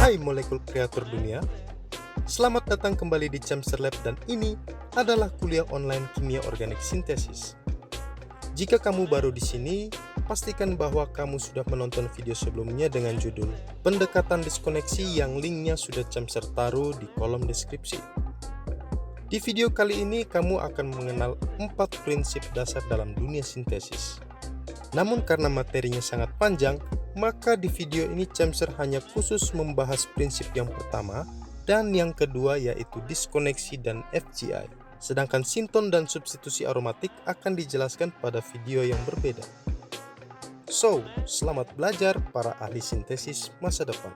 Hai molekul kreator dunia, selamat datang kembali di Cemser Lab dan ini adalah kuliah online kimia organik sintesis. Jika kamu baru di sini, pastikan bahwa kamu sudah menonton video sebelumnya dengan judul Pendekatan Diskoneksi yang linknya sudah Cemser taruh di kolom deskripsi. Di video kali ini kamu akan mengenal 4 prinsip dasar dalam dunia sintesis. Namun karena materinya sangat panjang, maka di video ini Cemser hanya khusus membahas prinsip yang pertama dan yang kedua yaitu diskoneksi dan FGI. Sedangkan sinton dan substitusi aromatik akan dijelaskan pada video yang berbeda. So, selamat belajar para ahli sintesis masa depan.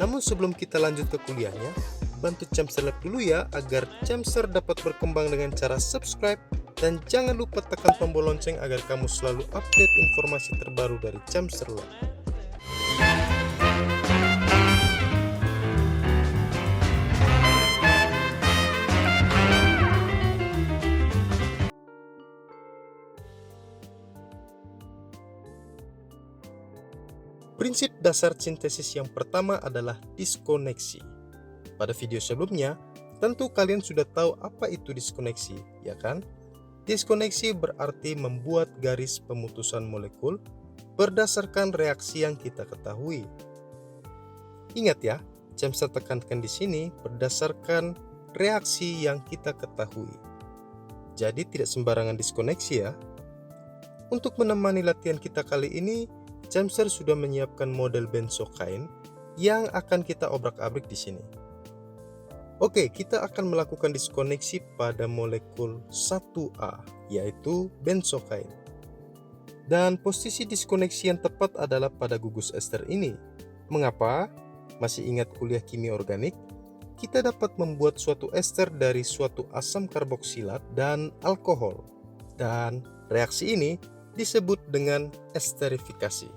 Namun sebelum kita lanjut ke kuliahnya, bantu Cemser Lab dulu ya agar Cemser dapat berkembang dengan cara subscribe dan jangan lupa tekan tombol lonceng agar kamu selalu update informasi terbaru dari Cemser Lab. Prinsip dasar sintesis yang pertama adalah diskoneksi. Pada video sebelumnya, tentu kalian sudah tahu apa itu diskoneksi, ya kan? Diskoneksi berarti membuat garis pemutusan molekul berdasarkan reaksi yang kita ketahui. Ingat ya, Cemser tekankan di sini berdasarkan reaksi yang kita ketahui. Jadi tidak sembarangan diskoneksi ya. Untuk menemani latihan kita kali ini, Cemser sudah menyiapkan model benzokain yang akan kita obrak-abrik di sini. Oke, kita akan melakukan diskoneksi pada molekul 1A, yaitu benzokain. Dan posisi diskoneksi yang tepat adalah pada gugus ester ini. Mengapa? Masih ingat kuliah kimia organik? Kita dapat membuat suatu ester dari suatu asam karboksilat dan alkohol. Dan reaksi ini disebut dengan esterifikasi.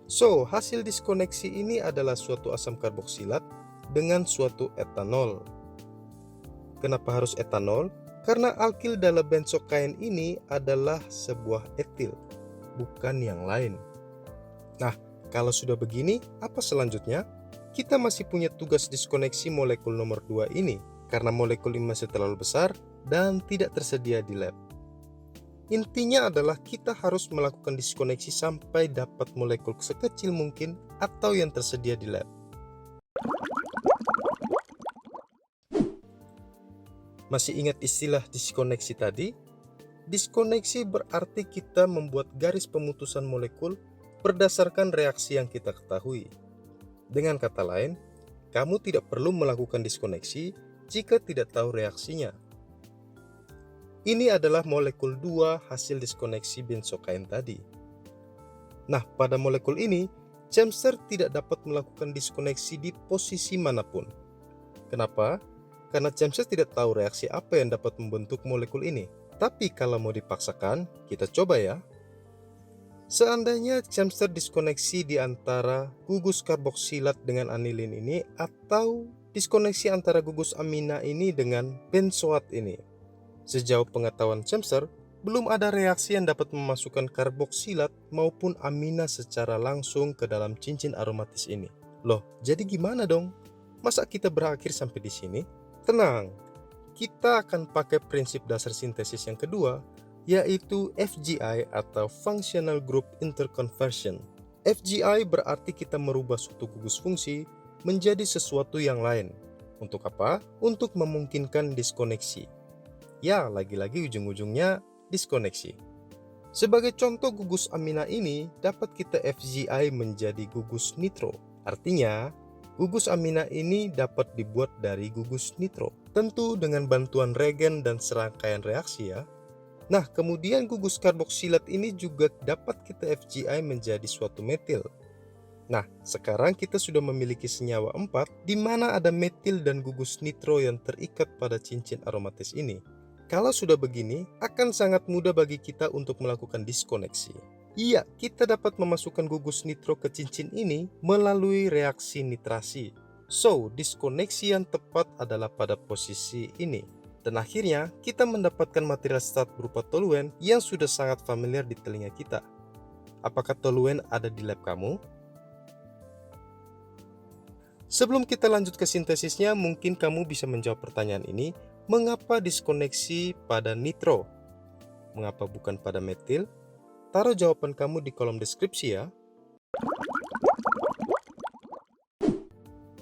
So, hasil diskoneksi ini adalah suatu asam karboksilat dengan suatu etanol. Kenapa harus etanol? Karena alkil dalam benzokain ini adalah sebuah etil, bukan yang lain. Nah, kalau sudah begini, apa selanjutnya? Kita masih punya tugas diskoneksi molekul nomor 2 ini, karena molekul ini masih terlalu besar dan tidak tersedia di lab. Intinya adalah kita harus melakukan diskoneksi sampai dapat molekul sekecil mungkin atau yang tersedia di lab. Masih ingat istilah diskoneksi tadi? Diskoneksi berarti kita membuat garis pemutusan molekul berdasarkan reaksi yang kita ketahui. Dengan kata lain, kamu tidak perlu melakukan diskoneksi jika tidak tahu reaksinya. Ini adalah molekul 2 hasil diskoneksi benzokain tadi. Nah, pada molekul ini, Cemser tidak dapat melakukan diskoneksi di posisi manapun. Kenapa? Karena Cemser tidak tahu reaksi apa yang dapat membentuk molekul ini. Tapi kalau mau dipaksakan, kita coba ya. Seandainya Cemser diskoneksi di antara gugus karboksilat dengan anilin ini atau diskoneksi antara gugus amina ini dengan benzoat ini. Sejauh pengetahuan Cemser, belum ada reaksi yang dapat memasukkan karboksilat maupun amina secara langsung ke dalam cincin aromatis ini. Loh, jadi gimana dong? Masa kita berakhir sampai di sini? Tenang, kita akan pakai prinsip dasar sintesis yang kedua, yaitu FGI atau Functional Group Interconversion. FGI berarti kita merubah suatu gugus fungsi menjadi sesuatu yang lain. Untuk apa? Untuk memungkinkan diskoneksi. Ya, lagi-lagi ujung-ujungnya diskoneksi. Sebagai contoh gugus amina ini dapat kita FGI menjadi gugus nitro. Artinya, gugus amina ini dapat dibuat dari gugus nitro. Tentu dengan bantuan regen dan serangkaian reaksi ya. Nah, kemudian gugus karboksilat ini juga dapat kita FGI menjadi suatu metil. Nah, sekarang kita sudah memiliki senyawa 4 di mana ada metil dan gugus nitro yang terikat pada cincin aromatis ini. Kalau sudah begini, akan sangat mudah bagi kita untuk melakukan diskoneksi. Iya, kita dapat memasukkan gugus nitro ke cincin ini melalui reaksi nitrasi. So, diskoneksi yang tepat adalah pada posisi ini. Dan akhirnya, kita mendapatkan material start berupa toluen yang sudah sangat familiar di telinga kita. Apakah toluen ada di lab kamu? Sebelum kita lanjut ke sintesisnya, mungkin kamu bisa menjawab pertanyaan ini. Mengapa diskoneksi pada nitro? Mengapa bukan pada metil? Taruh jawaban kamu di kolom deskripsi ya.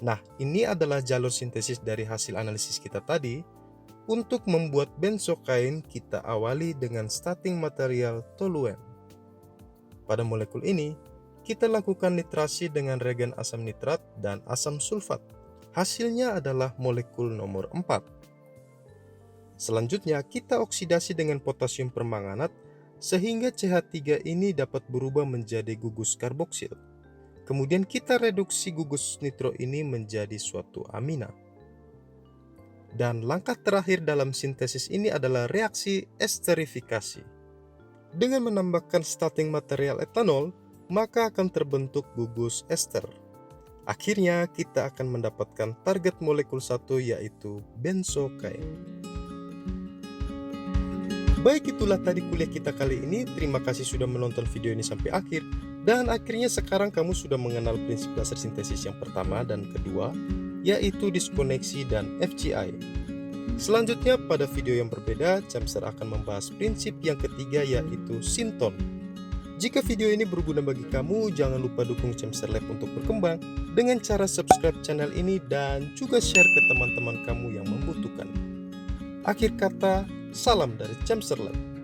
Nah, ini adalah jalur sintesis dari hasil analisis kita tadi. Untuk membuat benzokain, kita awali dengan starting material toluen. Pada molekul ini, kita lakukan nitrasi dengan reagen asam nitrat dan asam sulfat. Hasilnya adalah molekul nomor 4. Selanjutnya, kita oksidasi dengan potasium permanganat sehingga CH3 ini dapat berubah menjadi gugus karboksil. Kemudian kita reduksi gugus nitro ini menjadi suatu amina. Dan langkah terakhir dalam sintesis ini adalah reaksi esterifikasi. Dengan menambahkan starting material etanol, maka akan terbentuk gugus ester. Akhirnya kita akan mendapatkan target molekul 1 yaitu benzokain. Baik, itulah tadi kuliah kita kali ini. Terima kasih sudah menonton video ini sampai akhir. Dan akhirnya sekarang kamu sudah mengenal prinsip dasar sintesis yang pertama dan kedua, yaitu diskoneksi dan FGI. Selanjutnya pada video yang berbeda, Cemser akan membahas prinsip yang ketiga yaitu sinton. Jika video ini berguna bagi kamu, jangan lupa dukung Cemser Lab untuk berkembang dengan cara subscribe channel ini dan juga share ke teman-teman kamu yang membutuhkan. Akhir kata, salam dari Cemser Lab.